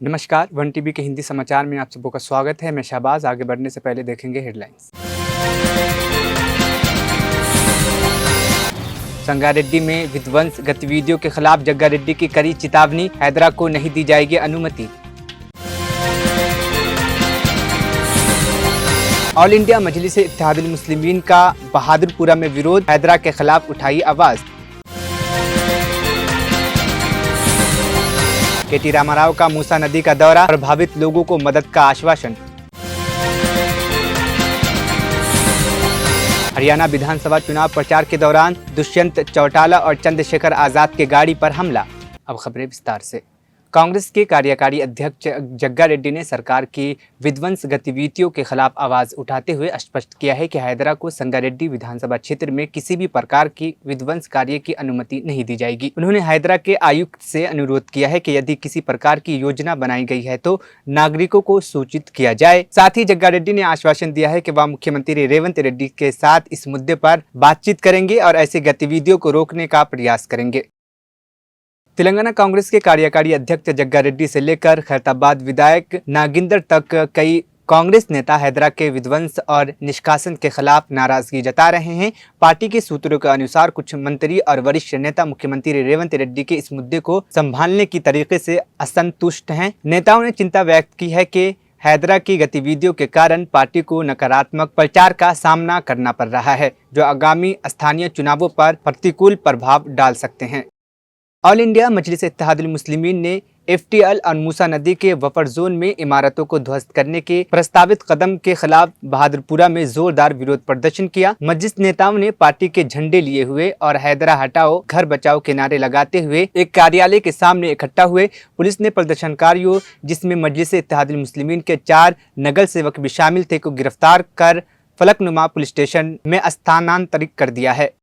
नमस्कार, one TV के हिंदी समाचार में आप सबों का स्वागत है। मैं शहबाज। आगे बढ़ने से पहले देखेंगे हेडलाइंस। संगारेड्डी में विध्वंस गतिविधियों के खिलाफ जग्गारेड्डी की कड़ी चेतावनी, हैदरा को नहीं दी जाएगी अनुमति। ऑल इंडिया मजलिस इत्तेहादुल मुस्लिमीन का बहादुरपुरा में विरोध, हैदरा के खिलाफ उठाई आवाज। केटी रामाराव का मूसा नदी का दौरा, प्रभावित लोगों को मदद का आश्वासन। हरियाणा विधानसभा चुनाव प्रचार के दौरान दुष्यंत चौटाला और चंद्रशेखर आजाद के गाड़ी पर हमला। अब खबरें विस्तार से। कांग्रेस के कार्यकारी अध्यक्ष जग्गारेड्डी ने सरकार की विध्वंस गतिविधियों के खिलाफ आवाज उठाते हुए स्पष्ट किया है कि हैदरा को संगारेड्डी विधानसभा क्षेत्र में किसी भी प्रकार की विध्वंस कार्य की अनुमति नहीं दी जाएगी। उन्होंने हैदरा के आयुक्त से अनुरोध किया है कि यदि किसी प्रकार की योजना बनाई गई है तो नागरिकों को सूचित किया जाए। साथ ही जग्गारेड्डी ने आश्वासन दिया है कि वह मुख्यमंत्री रेवंत रेड्डी के साथ इस मुद्दे पर बातचीत करेंगे और ऐसी गतिविधियों को रोकने का प्रयास करेंगे। तेलंगाना कांग्रेस के कार्यकारी अध्यक्ष जग्गारेड्डी से लेकर खैरताबाद विधायक नागिंदर तक कई कांग्रेस नेता हैदरा के विध्वंस और निष्कासन के खिलाफ नाराजगी जता रहे हैं। पार्टी के सूत्रों के अनुसार कुछ मंत्री और वरिष्ठ नेता मुख्यमंत्री रेवंत रेड्डी के इस मुद्दे को संभालने की तरीके से असंतुष्ट हैं। नेताओं ने चिंता व्यक्त की है कि हैदरा की गतिविधियों के कारण पार्टी को नकारात्मक प्रचार का सामना करना पड़ रहा है, जो आगामी स्थानीय चुनावों पर प्रतिकूल प्रभाव डाल सकते हैं। ऑल इंडिया मजलिस इत्तेहादुल मुस्लिमीन ने एफटीएल और मूसा नदी के बफर जोन में इमारतों को ध्वस्त करने के प्रस्तावित कदम के खिलाफ बहादुरपुरा में जोरदार विरोध प्रदर्शन किया। मस्जिद नेताओं ने पार्टी के झंडे लिए हुए और हैदरा हटाओ घर बचाओ के नारे लगाते हुए एक कार्यालय के सामने इकट्ठा हुए। पुलिस ने प्रदर्शनकारियों, जिसमें मजलिस इत्तेहादुल मुस्लिमीन के 4 नगल सेवक भी शामिल थे, को गिरफ्तार कर फलकनुमा पुलिस स्टेशन में स्थानांतरित कर दिया है।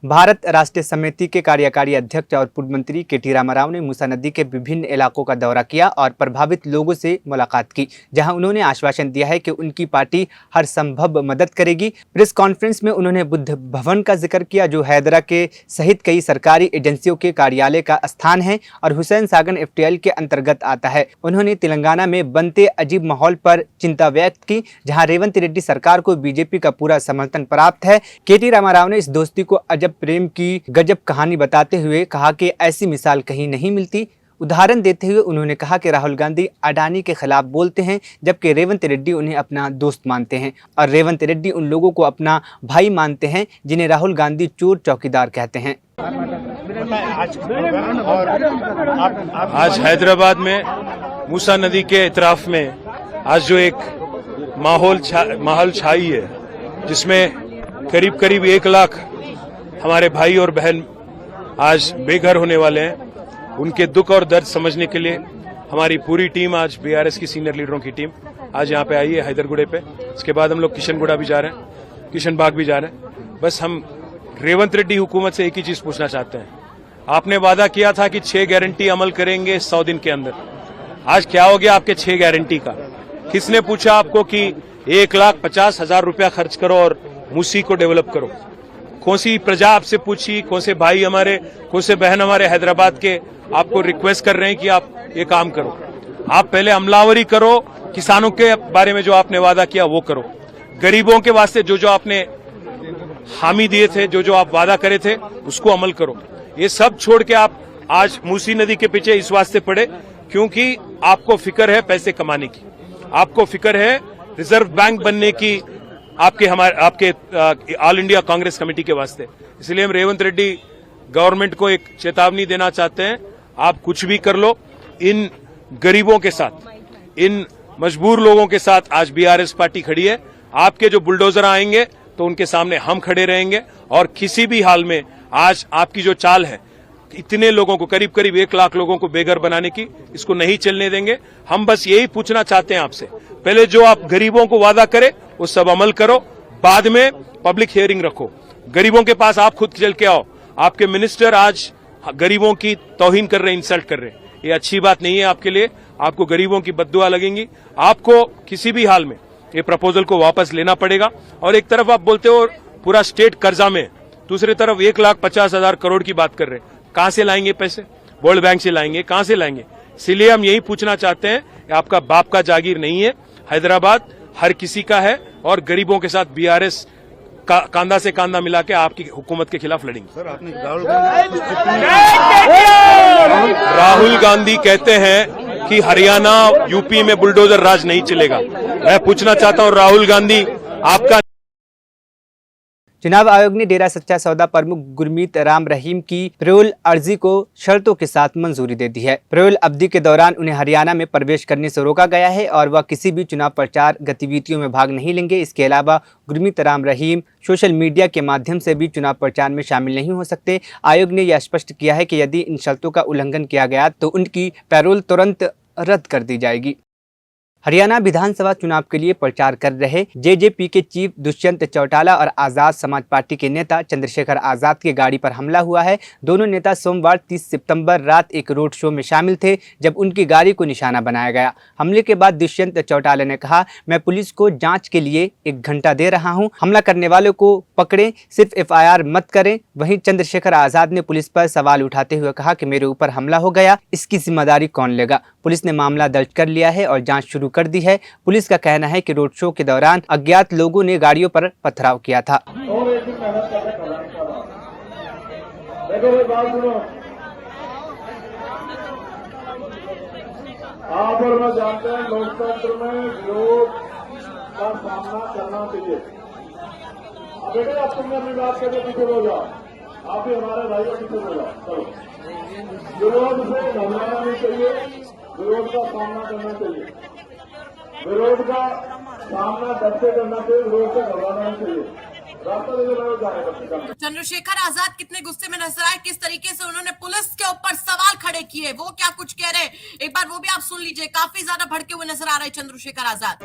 भारत राष्ट्रीय समिति के कार्यकारी अध्यक्ष और पूर्व मंत्री केटी रामाराव ने मूसा नदी के विभिन्न इलाकों का दौरा किया और प्रभावित लोगों से मुलाकात की, जहां उन्होंने आश्वासन दिया है कि उनकी पार्टी हर संभव मदद करेगी। प्रेस कॉन्फ्रेंस में उन्होंने बुद्ध भवन का जिक्र किया, जो हैदरा के सहित कई सरकारी एजेंसियों के कार्यालय का स्थान है और हुसैन सागर एफटीएल के अंतर्गत आता है। उन्होंने तेलंगाना में बनते अजीब माहौल पर चिंता व्यक्त की, जहाँ रेवंत रेड्डी सरकार को बीजेपी का पूरा समर्थन प्राप्त है। केटी रामाराव ने इस दोस्ती को अजब प्रेम की गजब कहानी बताते हुए कहा कि ऐसी मिसाल कहीं नहीं मिलती। उदाहरण देते हुए उन्होंने कहा कि राहुल गांधी अडानी के खिलाफ बोलते हैं, जबकि रेवंत रेड्डी उन्हें अपना दोस्त मानते हैं, और रेवंत रेड्डी उन लोगों को अपना भाई मानते हैं जिन्हें राहुल गांधी चोर चौकीदार कहते हैं। आज हैदराबाद में मूसा नदी के इतराफ में आज जो एक माहौल छाई है, जिसमें करीब 1 लाख हमारे भाई और बहन आज बेघर होने वाले हैं। उनके दुख और दर्द समझने के लिए हमारी पूरी टीम, आज बीआरएस की सीनियर लीडरों की टीम आज यहाँ पे आई है हैदरगुड़े पे। इसके बाद हम लोग किशनगुड़ा भी जा रहे हैं। किशन बाग भी जा रहे हैं। बस हम रेवंत रेड्डी हुकूमत से एक ही चीज पूछना चाहते हैं। आपने वादा किया था कि 6 गारंटी अमल करेंगे 100 दिन के अंदर। आज क्या हो गया आपके 6 गारंटी का? किसने पूछा आपको कि 1,50,000 रुपया खर्च करो और मूसी को डेवलप करो? कौन सी प्रजा आपसे पूछी? कौन से भाई हमारे, कौन से बहन हमारे हैदराबाद के आपको रिक्वेस्ट कर रहे हैं कि आप ये काम करो? आप पहले अमलावरी करो, किसानों के बारे में जो आपने वादा किया वो करो, गरीबों के वास्ते जो जो आपने हामी दिए थे, जो जो आप वादा करे थे उसको अमल करो। ये सब छोड़ के आप आज मूसी नदी के पीछे इस वास्ते पड़े क्योंकि आपको फिक्र है पैसे कमाने की, आपको फिक्र है रिजर्व बैंक बनने की, आपके ऑल इंडिया कांग्रेस कमेटी के वास्ते। इसलिए हम रेवंत रेड्डी गवर्नमेंट को एक चेतावनी देना चाहते हैं, आप कुछ भी कर लो, इन गरीबों के साथ, इन मजबूर लोगों के साथ आज बीआरएस पार्टी खड़ी है। आपके जो बुलडोजर आएंगे तो उनके सामने हम खड़े रहेंगे और किसी भी हाल में आज आपकी जो चाल है इतने लोगों को, करीब करीब 1 लाख लोगों को बेघर बनाने की, इसको नहीं चलने देंगे। हम बस यही पूछना चाहते हैं आपसे, पहले जो आप गरीबों को वादा करें वो सब अमल करो, बाद में पब्लिक हियरिंग रखो। गरीबों के पास आप खुद चल के आओ। आपके मिनिस्टर आज गरीबों की तौहीन कर रहे हैं, इंसल्ट कर रहे हैं, ये अच्छी बात नहीं है आपके लिए। आपको गरीबों की बद्दुआ लगेंगी। आपको किसी भी हाल में ये प्रपोजल को वापस लेना पड़ेगा। और एक तरफ आप बोलते हो पूरा स्टेट कर्जा में, दूसरी तरफ 1,50,000 करोड़ की बात कर रहे हैं। कहां से लाएंगे पैसे? वर्ल्ड बैंक से लाएंगे? कहां से लाएंगे? इसलिए हम यही पूछना चाहते हैं कि आपका बाप का जागीर नहीं है, हैदराबाद हर किसी का है और गरीबों के साथ बीआरएस कांधा से कांधा मिला के आपकी हुकूमत के खिलाफ लड़ेंगे। सर, आपने राहुल गांधी कहते हैं कि हरियाणा यूपी में बुलडोजर राज नहीं चलेगा। मैं पूछना चाहता हूं राहुल गांधी, आपका चुनाव आयोग ने डेरा सच्चा सौदा प्रमुख गुरमीत राम रहीम की पेरोल अर्जी को शर्तों के साथ मंजूरी दे दी है। पेरोल अवधि के दौरान उन्हें हरियाणा में प्रवेश करने से रोका गया है और वह किसी भी चुनाव प्रचार गतिविधियों में भाग नहीं लेंगे। इसके अलावा गुरमीत राम रहीम सोशल मीडिया के माध्यम से भी चुनाव प्रचार में शामिल नहीं हो सकते। आयोग ने यह स्पष्ट किया है कि यदि इन शर्तों का उल्लंघन किया गया तो उनकी पैरोल तुरंत रद्द कर दी जाएगी। हरियाणा विधानसभा चुनाव के लिए प्रचार कर रहे जेजेपी के चीफ दुष्यंत चौटाला और आज़ाद समाज पार्टी के नेता चंद्रशेखर आज़ाद की गाड़ी पर हमला हुआ है। दोनों नेता सोमवार 30 सितंबर रात एक रोड शो में शामिल थे जब उनकी गाड़ी को निशाना बनाया गया। हमले के बाद दुष्यंत चौटाला ने कहा, मैं पुलिस को जांच के लिए 1 घंटा दे रहा हूं, हमला करने वालों को पकड़ें, सिर्फ FIR मत करें। वहीं चंद्रशेखर आज़ाद ने पुलिस पर सवाल उठाते हुए कहा कि मेरे ऊपर हमला हो गया, इसकी जिम्मेदारी कौन लेगा। पुलिस ने मामला दर्ज कर लिया है और जांच शुरू कर दी है। पुलिस का कहना है कि रोड शो के दौरान अज्ञात लोगों ने गाड़ियों पर पथराव किया था। आप और मैं जानते हैं लोकतंत्र में विरोध का सामना करना चाहिए। अब बेटे आप तुमने अपनी बात करके पीछे हो जाओ, आप ही हमारे भाई को पीछे हो जाओ। चलो, विरोध से घबराना नहीं चाहिए, विरोध का सामना करना चाहिए, विरोध का सामना डट से करना चाहिए, विरोध से घबराना नहीं चाहिए। चंद्रशेखर आजाद कितने गुस्से में नजर आए, किस तरीके से उन्होंने पुलिस के ऊपर सवाल खड़े किए, वो क्या कुछ कह रहे, एक बार वो भी आप सुन लीजिए। काफी ज्यादा भड़के हुए नजर आ रहे चंद्रशेखर आजाद।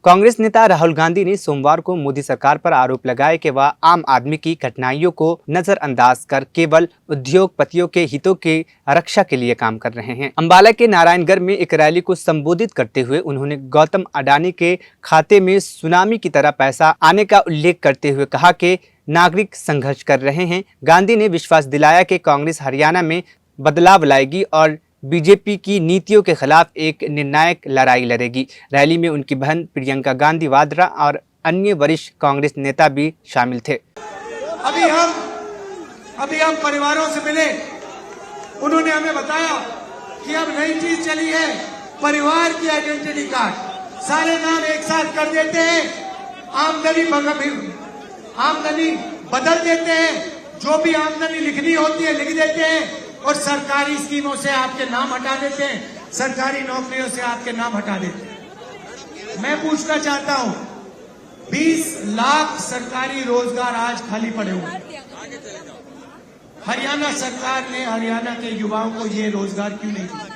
कांग्रेस नेता राहुल गांधी ने सोमवार को मोदी सरकार पर आरोप लगाया कि वह आम आदमी की कठिनाइयों को नजरअंदाज कर केवल उद्योगपतियों के हितों की रक्षा के लिए काम कर रहे हैं। अंबाला के नारायणगढ़ में एक रैली को संबोधित करते हुए उन्होंने गौतम अडानी के खाते में सुनामी की तरह पैसा आने का उल्लेख करते हुए कहा कि नागरिक संघर्ष कर रहे हैं। गांधी ने विश्वास दिलाया कि कांग्रेस हरियाणा में बदलाव लाएगी और बीजेपी की नीतियों के खिलाफ एक निर्णायक लड़ाई लड़ेगी। रैली में उनकी बहन प्रियंका गांधी वाड्रा और अन्य वरिष्ठ कांग्रेस नेता भी शामिल थे। अभी हम परिवारों से मिले, उन्होंने हमें बताया कि अब नई चीज चली है, परिवार की आइडेंटिटी कार्ड। सारे नाम एक साथ कर देते हैं, आमदनी बदल देते हैं, जो भी आमदनी लिखनी होती है लिख देते हैं और सरकारी स्कीमों से आपके नाम हटा देते हैं, सरकारी नौकरियों से आपके नाम हटा देते हैं। मैं पूछना चाहता हूं, 20 लाख सरकारी रोजगार आज खाली पड़े हुए, हरियाणा सरकार ने हरियाणा के युवाओं को ये रोजगार क्यों नहीं दिया?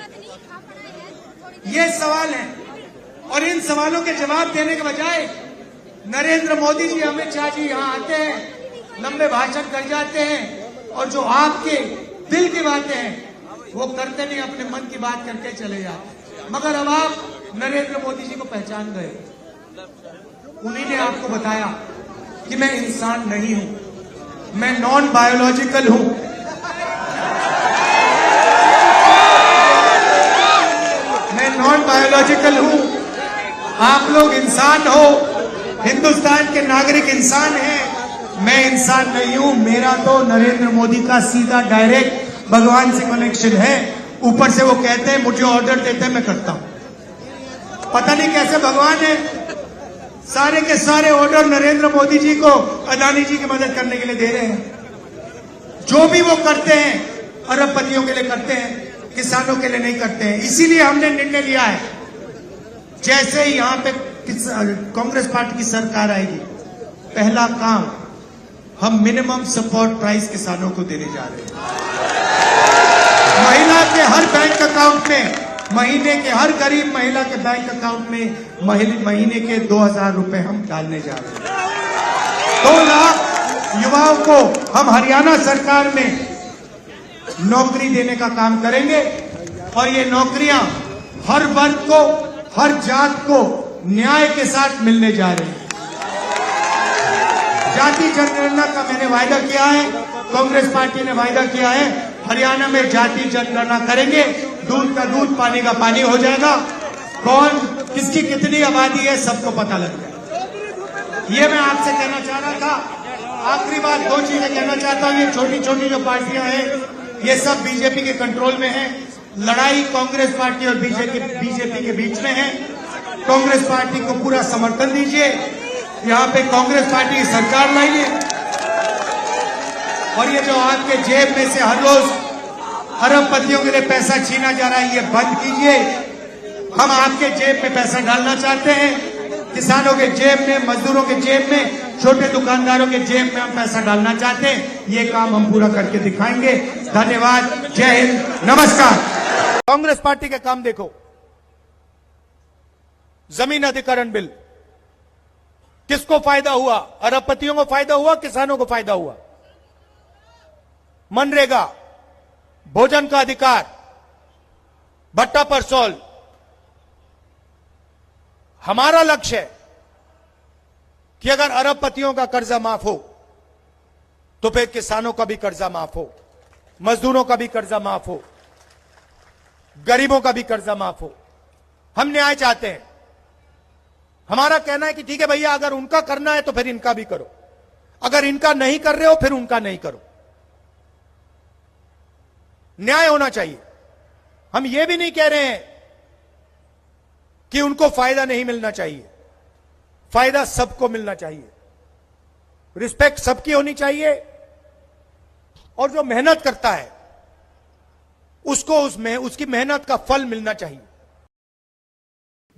ये सवाल है और इन सवालों के जवाब देने के बजाय नरेंद्र मोदी जी, अमित शाह जी यहाँ आते हैं, लंबे भाषण कर जाते हैं और जो आपके दिल की बातें हैं वो करते नहीं, अपने मन की बात करके चले जाते हैं। मगर अब आप नरेंद्र मोदी जी को पहचान गए। उन्हीं ने आपको बताया कि मैं इंसान नहीं हूं, मैं नॉन बायोलॉजिकल हूं। मैं नॉन बायोलॉजिकल हूं, आप लोग इंसान हो, हिंदुस्तान के नागरिक इंसान हैं, मैं इंसान नहीं हूं। मेरा तो नरेंद्र मोदी का सीधा डायरेक्ट भगवान से कनेक्शन है। ऊपर से वो कहते हैं, मुझे ऑर्डर देते हैं, मैं करता हूं। पता नहीं कैसे भगवान है, सारे के सारे ऑर्डर नरेंद्र मोदी जी को अदानी जी की मदद करने के लिए दे रहे हैं। जो भी वो करते हैं अरबपतियों के लिए करते हैं, किसानों के लिए नहीं करते हैं। इसीलिए हमने निर्णय लिया है, जैसे ही यहाँ पे कांग्रेस पार्टी की सरकार आएगी, पहला काम हम मिनिमम सपोर्ट प्राइस किसानों को देने जा रहे हैं। महिला के हर बैंक अकाउंट में, महीने के हर गरीब महिला के बैंक अकाउंट में महीने के 2000 रुपए हम डालने जा रहे हैं। 2 लाख युवाओं को हम हरियाणा सरकार में नौकरी देने का काम करेंगे और ये नौकरियां हर वर्ग को, हर जात को न्याय के साथ मिलने जा रही है। जाति जनगणना का मैंने वायदा किया है, कांग्रेस पार्टी ने वायदा किया है, हरियाणा में जाति जनगणना करेंगे, दूध का दूध, पानी का पानी हो जाएगा। कौन किसकी कितनी आबादी है सबको पता लग जाएगा। ये मैं आपसे कहना चाह रहा था। आखिरी बात 2 चीजें कहना चाहता हूं। ये छोटी छोटी जो पार्टियां हैं ये सब बीजेपी के कंट्रोल में है। लड़ाई कांग्रेस पार्टी और बीजेपी के बीच में है। कांग्रेस पार्टी को पूरा समर्थन दीजिए, यहाँ पे कांग्रेस पार्टी की सरकार लाइए और ये जो आपके जेब में से हर रोज अरबपतियों के लिए पैसा छीना जा रहा है, ये बंद कीजिए। हम आपके जेब में पैसा डालना चाहते हैं, किसानों के जेब में, मजदूरों के जेब में, छोटे दुकानदारों के जेब में हम पैसा डालना चाहते हैं। ये काम हम पूरा करके दिखाएंगे। धन्यवाद, जय हिंद, नमस्कार। कांग्रेस पार्टी के काम देखो, जमीन अधिग्रहण बिल, किसको फायदा हुआ? अरबपतियों को फायदा हुआ, किसानों को फायदा हुआ। मनरेगा, भोजन का अधिकार, भट्टा पर सॉल्व। हमारा लक्ष्य है कि अगर अरबपतियों का कर्जा माफ हो तो फिर किसानों का भी कर्जा माफ हो, मजदूरों का भी कर्जा माफ हो, गरीबों का भी कर्जा माफ हो। हम न्याय चाहते हैं। हमारा कहना है कि ठीक है भैया, अगर उनका करना है तो फिर इनका भी करो, अगर इनका नहीं कर रहे हो फिर उनका नहीं करो। न्याय होना चाहिए। हम ये भी नहीं कह रहे हैं कि उनको फायदा नहीं मिलना चाहिए, फायदा सबको मिलना चाहिए, रिस्पेक्ट सबकी होनी चाहिए और जो मेहनत करता है उसको उसकी मेहनत का फल मिलना चाहिए।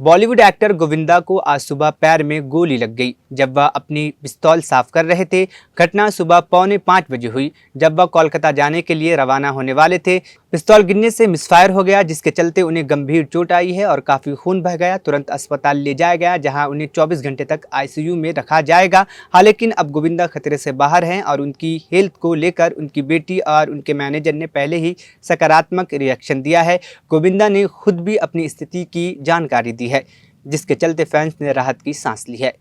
बॉलीवुड एक्टर गोविंदा को आज सुबह पैर में गोली लग गई जब वह अपनी पिस्तौल साफ कर रहे थे। घटना सुबह 4:45 बजे हुई जब वह कोलकाता जाने के लिए रवाना होने वाले थे। पिस्तौल गिरने से मिसफायर हो गया, जिसके चलते उन्हें गंभीर चोट आई है और काफ़ी खून बह गया। तुरंत अस्पताल ले जाया गया जहां उन्हें 24 घंटे तक आईसीयू में रखा जाएगा। हालांकि अब गोविंदा खतरे से बाहर हैं और उनकी हेल्थ को लेकर उनकी बेटी और उनके मैनेजर ने पहले ही सकारात्मक रिएक्शन दिया है। गोविंदा ने खुद भी अपनी स्थिति की जानकारी दी है, जिसके चलते फैंस ने राहत की सांस ली है।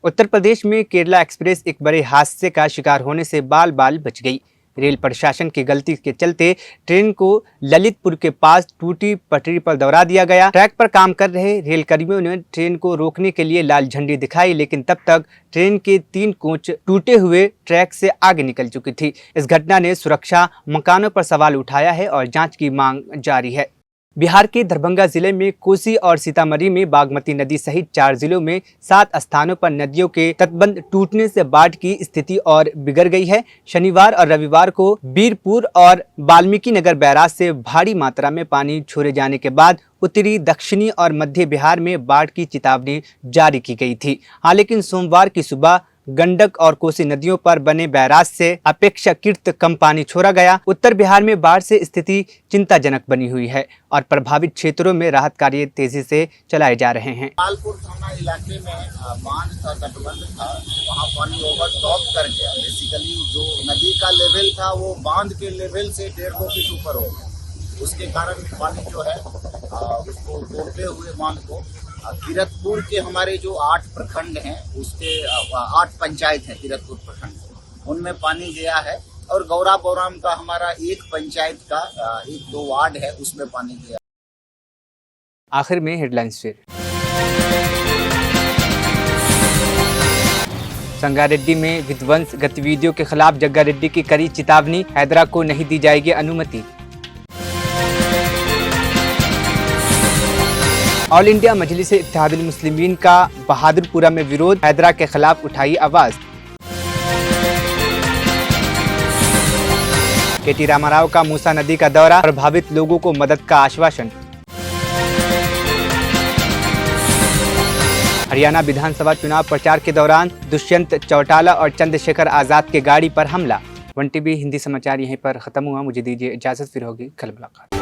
उत्तर प्रदेश में केरला एक्सप्रेस एक बड़े हादसे का शिकार होने से बाल बाल बच गई। रेल प्रशासन की गलती के चलते ट्रेन को ललितपुर के पास टूटी पटरी पर दौड़ा दिया गया। ट्रैक पर काम कर रहे रेल कर्मियों ने ट्रेन को रोकने के लिए लाल झंडी दिखाई, लेकिन तब तक ट्रेन के 3 कोच टूटे हुए ट्रैक से आगे निकल चुकी थी। इस घटना ने सुरक्षा मकानों पर सवाल उठाया है और जांच की मांग जारी है। बिहार के दरभंगा जिले में कोसी और सीतामढ़ी में बागमती नदी सहित 4 जिलों में 7 स्थानों पर नदियों के तटबंध टूटने से बाढ़ की स्थिति और बिगड़ गई है। शनिवार और रविवार को बीरपुर और वाल्मीकि नगर बैराज से भारी मात्रा में पानी छोड़े जाने के बाद उत्तरी, दक्षिणी और मध्य बिहार में बाढ़ की चेतावनी जारी की गई थी। हालांकि सोमवार की सुबह गंडक और कोसी नदियों पर बने बैराज से अपेक्षाकृत कम पानी छोड़ा गया। उत्तर बिहार में बाढ़ से स्थिति चिंताजनक बनी हुई है और प्रभावित क्षेत्रों में राहत कार्य तेजी से चलाए जा रहे हैं। मालपुर थाना इलाके में बांध का तटबंध था, वहाँ पानी ओवर टॉप कर गया। बेसिकली जो नदी का लेवल था वो बांध के लेवल से 1.5-2 फीट ऊपर हो गया। उसके कारण पानी जो है उसको तोड़ते हुए बांध को किरतपुर के हमारे जो 8 प्रखंड हैं उसके 8 पंचायत हैं किरतपुर प्रखंड, उनमें पानी गया है और गौरा बौराम का हमारा एक पंचायत का 1-2 वार्ड है उसमें पानी गया। आखिर में हेडलाइंस फिर। संगारेड्डी में विध्वंस गतिविधियों के खिलाफ जग्गारेड्डी की कड़ी चेतावनी, हैदरा को नहीं दी जाएगी अनुमति। ऑल इंडिया मजलिस इत्तेहादुल मुस्लिमीन का बहादुरपुरा में विरोध, हैदरा के खिलाफ उठाई आवाज। केटी रामाराव का मूसा नदी का दौरा, प्रभावित लोगों को मदद का आश्वासन। हरियाणा विधानसभा चुनाव प्रचार के दौरान दुष्यंत चौटाला और चंद्रशेखर आजाद के गाड़ी पर हमला। 1 TV हिंदी समाचार यहीं पर खत्म हुआ। मुझे दीजिए इजाजत, फिर होगी कल मुलाकात।